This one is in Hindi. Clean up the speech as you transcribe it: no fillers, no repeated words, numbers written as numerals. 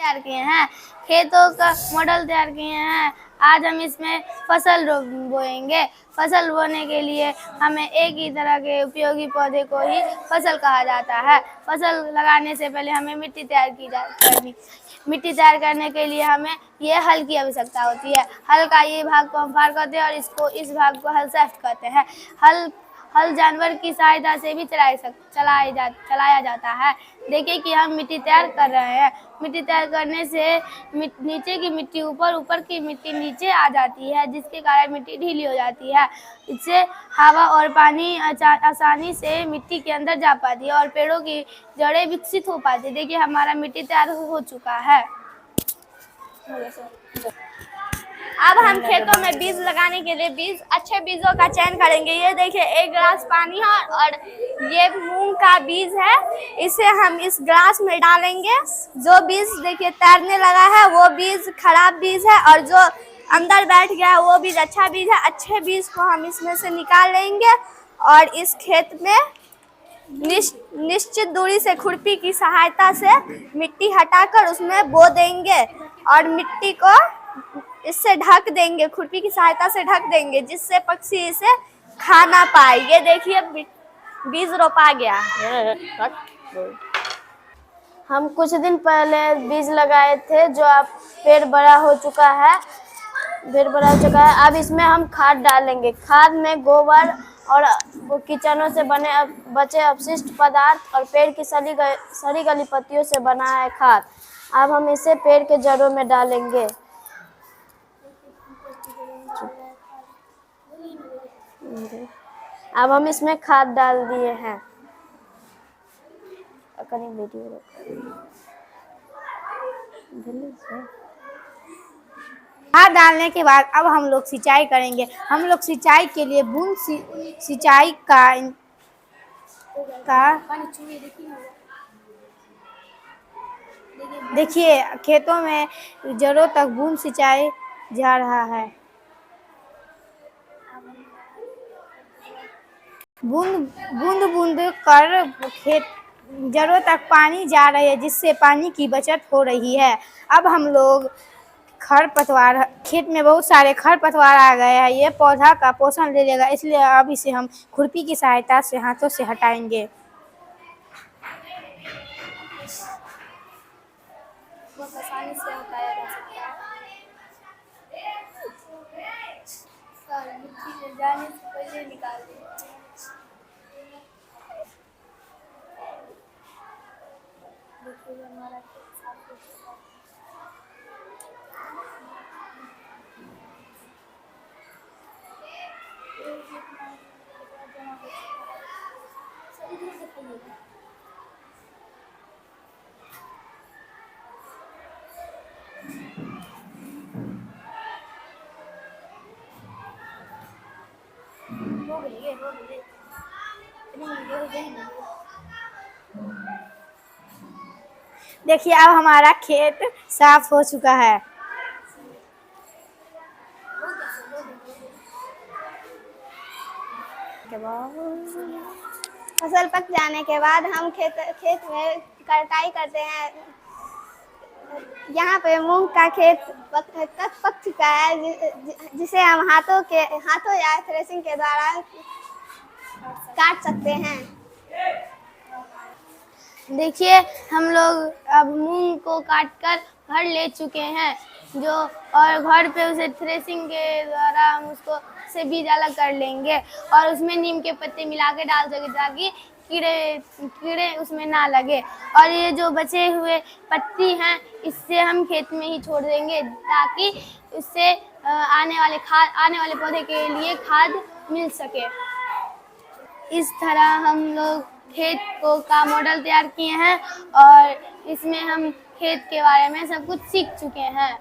तैयार किए हैं, खेतों का मॉडल तैयार किए हैं। आज हम इसमें फसल बोएंगे। फसल बोने के लिए हमें एक ही तरह के उपयोगी पौधे को ही फसल कहा जाता है। फसल लगाने से पहले हमें मिट्टी तैयार करनी। मिट्टी तैयार करने के लिए हमें ये हल की आवश्यकता होती है। हल का ये भाग को हम फाड़ करते हैं और इस भाग को हल शाफ्ट कहते हैं। हल जानवर की सहायता से भी चलाया जाता है। देखिए कि हम मिट्टी तैयार कर रहे हैं। मिट्टी तैयार करने से नीचे की मिट्टी ऊपर, ऊपर की मिट्टी नीचे आ जाती है, जिसके कारण मिट्टी ढीली हो जाती है। इससे हवा और पानी आसानी से मिट्टी के अंदर जा पाती है और पेड़ों की जड़ें विकसित हो पाती है। देखिए हमारा मिट्टी तैयार हो चुका है। अब हम खेतों में बीज लगाने के लिए अच्छे बीजों का चयन करेंगे। ये देखिए एक गिलास पानी है और ये मूंग का बीज है। इसे हम इस गिलास में डालेंगे। जो बीज देखिए तैरने लगा है वो बीज खराब बीज है और जो अंदर बैठ गया है वो बीज अच्छा बीज है। अच्छे बीज को हम इसमें से निकाल लेंगे और इस खेत में निश्चित दूरी से खुरपी की सहायता से मिट्टी हटाकर उसमें बो देंगे और मिट्टी को इससे ढक देंगे, खुरपी की सहायता से ढक देंगे, जिससे पक्षी इसे खा ना पाए। ये देखिए बीज रोपा गया। हम कुछ दिन पहले बीज लगाए थे जो अब पेड़ बड़ा हो चुका है। अब इसमें हम खाद डालेंगे। खाद में गोबर और कीचड़ों से बचे अपशिष्ट पदार्थ और पेड़ की सड़ी गली पत्तियों से बना है खाद। अब हम इसे पेड़ के जड़ों में डालेंगे। अब हम इसमें खाद डाल दिए हैं। खाद डालने के बाद अब हम लोग सिंचाई करेंगे। हम लोग सिंचाई के लिए बूंद सिंचाई का देखिए खेतों में जड़ों तक बूंद सिंचाई जा रहा है। बूंद बूंद कर खेत जड़ों तक पानी जा रही है, जिससे पानी की बचत हो रही है। अब हम लोग खरपतवार, खेत में बहुत सारे खरपतवार आ गए हैं, ये पौधा का पोषण ले लेगा, इसलिए अब इसे हम खुरपी की सहायता से हाथों से हटाएंगे। बहुत आसानी से हटाया जा सकता है। मिट्टी में जाने से पहले निकाल दें। देखिए हमारा खेत साफ हो चुका है। देखिए अब हमारा खेत साफ हो चुका है। फसल पक जाने के बाद हम खेत में कटाई करते हैं। यहाँ पे मूंग का खेत पक चुका है, जिसे हम हाथों या थ्रेसिंग के द्वारा काट सकते हैं। देखिए हम लोग अब मूंग को काटकर घर ले चुके हैं, और घर पे उसे थ्रेसिंग के द्वारा हम उसको से बीज अलग कर लेंगे और उसमें नीम के पत्ते मिला के डाल सके, ताकि कीड़े उसमें ना लगे। और ये जो बचे हुए पत्ती हैं इससे हम खेत में ही छोड़ देंगे, ताकि इससे आने वाले पौधे के लिए खाद मिल सके। इस तरह हम लोग खेत का मॉडल तैयार किए हैं और इसमें हम खेत के बारे में सब कुछ सीख चुके हैं।